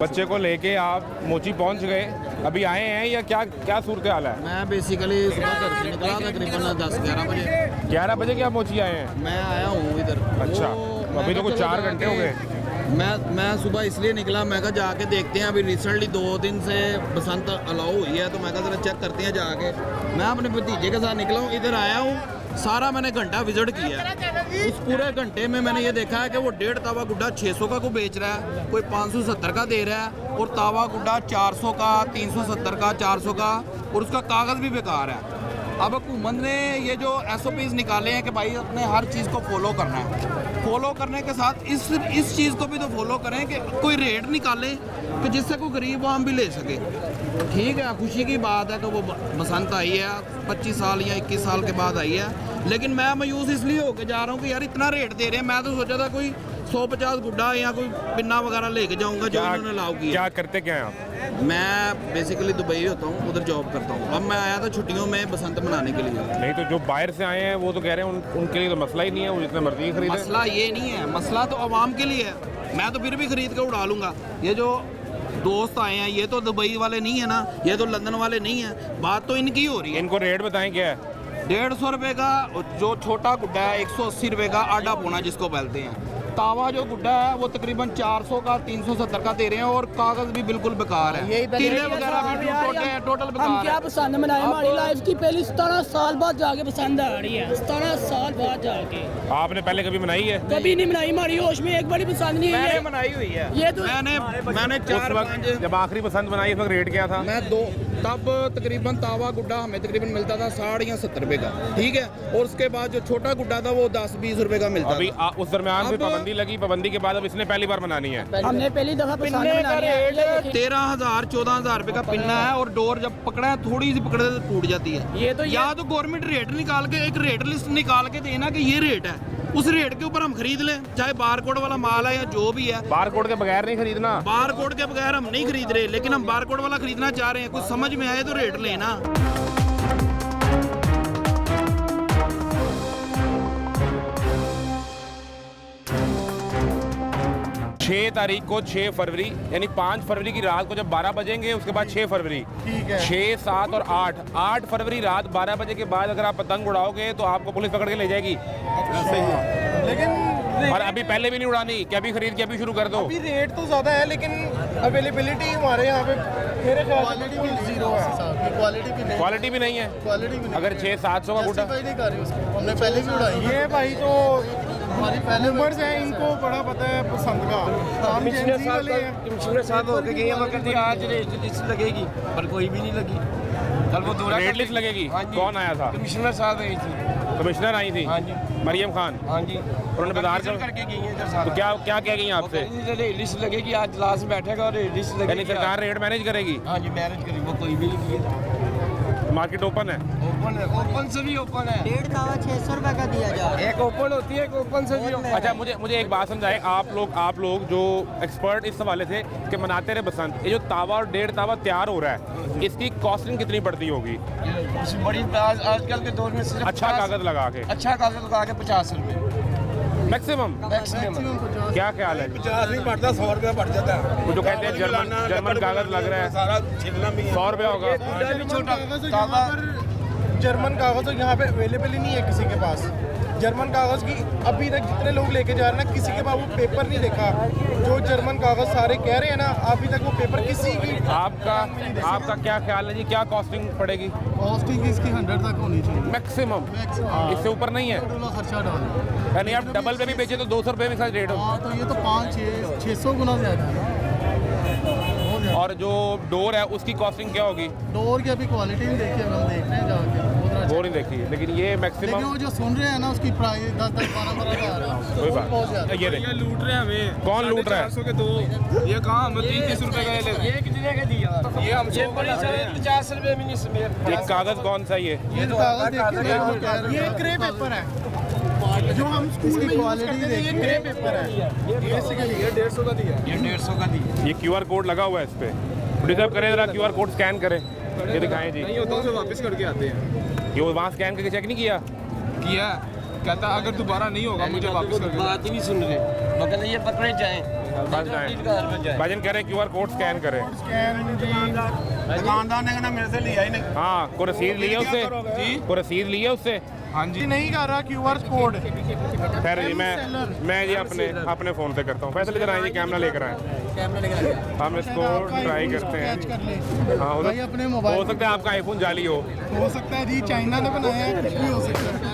बच्चे को लेके आप मोची पहुंच गए, अभी आए हैं या क्या क्या सूरत हाल है? मैं बेसिकली सुबह घर से निकला तकरीबन 10-11 बजे। 11 बजे क्या मोची आए हैं? मैं आया हूँ इधर। अच्छा, अभी तो कुछ 4 घंटे हो गए। मैं सुबह इसलिए निकला, मैं कहा जाके देखते हैं। अभी रिसेंटली 2 दिन से बसंत अलाउ हुई है, तो मैं कहा जरा चेक करते हैं जाके। मैं अपने भतीजे के साथ निकला हूँ, इधर आया हूँ। सारा मैंने घंटा विजिट किया है। उस पूरे घंटे में मैंने ये देखा है कि वो 1.5 तावा गुड्डा 600 का को बेच रहा है, कोई 570 का दे रहा है, और तावा गुड्डा 400 का, 370 का, 400 का, और उसका कागज़ भी बेकार है। अब हुकूमत ने ये जो SOPs निकाले हैं कि भाई अपने हर चीज़ को फॉलो करना है, फॉलो करने के साथ इस चीज़ को भी तो फॉलो करें कि कोई रेट निकालें कि जिससे कोई गरीब आम भी ले सके। ठीक है, खुशी की बात है कि वो बसंत आई है, 25 साल या 21 साल के बाद आई है, लेकिन मैं मायूस इसलिए होके जा रहा हूँ कि यार इतना रेट दे रहे हैं। मैं तो सोचा था कोई 150 गुड्डा या कोई पिन्ना वगैरह लेके जाऊँगा जो इन्होंने लाओ किया। क्या करते क्या हैं आप? मैं बेसिकली दुबई होता हूँ, उधर जॉब करता हूँ। अब मैं आया था छुट्टियों में बसंत मनाने के लिए। नहीं तो जो बाहर से आए हैं वो तो कह रहे हैं उनके लिए तो मसला ही नहीं है, वो जितने मर्जी खरीदें। मसला ये नहीं है, मसला तो आवाम के लिए है। मैं तो फिर भी खरीद के उड़ा लूँगा। ये जो दोस्त आए हैं ये तो दुबई वाले नहीं है ना, ये तो लंदन वाले नहीं है। बात तो इनकी हो रही है। इनको रेट बताएं क्या है? 150 रुपये का जो छोटा गुड्डा है, 180 रुपये का आडा पोना जिसको बोलते हैं। तावा जो गुड्डा है वो तकरीबन 400 का, 370 का दे रहे हैं, और कागज भी बिल्कुल बेकार है। तीले वगैरह भी टोटल बेकार हम क्या है। पसंद बनाए? हमारी लाइफ की पहली 17 साल बाद जाके पसंद आ रही है। 17 साल बाद जाके। आपने पहले कभी बनाई है? कभी नहीं बनाई, हमारी होश में एक बड़ी पसंद नहीं मैंने है। बनाई हुई है। ये तो मैंने उस 4-5 वक्त जब आखिरी पसंद बनाई उस वक्त रेट क्या था? मैं तब तकरीबन तावा गुड्डा हमें तकरीबन मिलता था 60 या 70 रुपये का। ठीक है, और उसके बाद जो छोटा गुड्डा था वो 10-20 रुपये का मिलता अभी था। उस दरमियान भी पाबंदी लगी, पाबंदी के बाद अब इसने पहली बार बनानी है। हमने पहली दफा पसंद बनाई है। 13,000-14,000 रुपये का पिन्ना है, और डोर जब पकड़ा है थोड़ी सी पकड़े तो टूट जाती है। ये तो या तो गवर्नमेंट रेट निकाल के एक रेट लिस्ट निकाल के देना कि ये रेट है, उस रेट के ऊपर हम खरीद लें, चाहे बारकोड वाला माल है या जो भी है। बारकोड के बगैर नहीं खरीदना। बारकोड के बगैर हम नहीं खरीद रहे, लेकिन हम बारकोड वाला खरीदना चाह रहे हैं। कुछ समझ में आए तो रेट लेना। 6 तारीख को 6 फरवरी यानी 5 फरवरी की रात को जब 12 बजेंगे, उसके बाद 6 फरवरी, 6, 7 और 8 फरवरी रात 12 बजे के बाद अगर आप पतंग उड़ाओगे तो आपको पुलिस पकड़ के ले जाएगी। लेकिन और अभी पहले भी नहीं उड़ानी कि अभी खरीद के अभी शुरू कर दो। अभी रेट तो ज़्यादा है, लेकिन अवेलेबिलिटी हमारे यहाँ पे मेरे ख्याल से बिल्कुल जीरो है। क्वालिटी भी नहीं है। अगर 600-700 का गुड्डा हमने पहले भी उड़ाई। ये भाई तो हमारी पहले उम्र से है, इनको बड़ा पता है पसंद का। हम जेंजी वाले हैं। पिछले साल हो गए ये वक्त थी, आज रेट लिस्ट लगेगी पर कोई भी नहीं लगी। कल वो दौरा रेट लिस्ट लगेगी। कौन आया था? कमिश्नर साहब आई थी। कमिश्नर आई थी? हाँ जी, मरियम खान। हाँ जी, उन्होंने बाजार करके गई है इधर सारा। तो क्या क्या कह गई आपसे? रेट लिस्ट लगेगी, आज लास्ट बैठेगा और रेट लिस्ट यानी लगेगी। सरकार रेट मैनेज करेगी? हाँ जी, मैनेज करेगी, वो कोई भी नहीं है। मार्केट ओपन है? ओपन है, ओपन से भी ओपन है। 1.5 तावा 600 रुपये का दिया जा रहा है। एक ओपन होती है, एक ओपन से भी। अच्छा, मुझे एक बात समझाए। आप लोग जो एक्सपर्ट इस हवाले से कि मनाते रहे बसंत, ये जो तावा और 1.5 तावा तैयार हो रहा है, इसकी कॉस्टिंग कितनी पड़ती होगी? बड़ी आजकल के दौर में सिर्फ अच्छा कागज लगा के? अच्छा कागज लगा के 50 रुपये मैक्सिमम। क्या ख्याल है? 50 नहीं बढ़ता, 100 रुपया बढ़ जाता है। वो जो कहते हैं जर्मन कागज लग रहा है, सारा छिलना भी है। 100 रुपया होगा। जर्मन कागज तो यहाँ पे अवेलेबल ही नहीं है किसी के पास। जर्मन कागज़ की अभी तक जितने लोग लेके जा रहे हैं ना, किसी के पास वो पेपर नहीं देखा। जो जर्मन कागज़ सारे कह रहे हैं ना, अभी तक वो पेपर किसी की। आपका क्या ख्याल है जी, क्या कॉस्टिंग पड़ेगी? कॉस्टिंग इसकी 100 तक होनी चाहिए मैक्सिमम। इससे ऊपर नहीं है? खर्चा डाल, यानी आप डबल पे भी बेचे तो 200 रुपये में साथ रेट हो। हाँ तो ये तो 500-600 गुना ज़्यादा है। और जो डोर है उसकी कॉस्टिंग क्या होगी? डोर की अभी क्वालिटी नहीं देखी, हम देख रहे हैं जाके, वो नहीं देखी है, लेकिन ये लेकिन मैक्सिमम। वो जो सुन रहे हैं ना उसकी प्राइस 10-12 हज़ार है। कोई बात। ये देखिए लूट रहे हैं हमें। कौन लूट रहा है? 450 के 2 ये कहाँ हम 30 रुपए का ये कितने का दिया? ये हम 50 रुपए में नहीं समेत। ये कागज कौन सा ये ये कागज देखिए, ये ग्रे पेपर है जो हम स्कूल में क्वालिटी देखते हैं। ये ग्रे पेपर है, ये 150 का दिया। ये 150 का दिया। ये QR कोड लगा हुआ है इस पे। प्रोड्यूसर करें जरा, QR कोड स्कैन करें, ये दिखाएं जी। नहीं होता तो वापस करके आते हैं। ये वो वहाँ स्कैन करके चेक नहीं किया? कहता अगर दोबारा नहीं होगा मुझे वापस करके। बात ही नहीं सुन रहे, वो कहते ये पकड़े जाएं। फंस जाए। भाईजान कह रहे हैं QR कोड स्कैन करें। दुकानदार ने कहना मेरे से लिया ही नहीं। हाँ, कोई रसीद ली है उससे जी? कोई रसीद ली है उससे? हाँ जी नहीं कर रहा QR कोड। खैर जी मैं ये अपने फ़ोन से करता हूँ। फैसले इधर आए, कैमरा लेकर आए, हम इसको ट्राई करते हैं। हाँ, हो सकता है आपका आईफोन जाली हो सकता है जी, चाइना ने बनाया है, कुछ भी हो सकता है।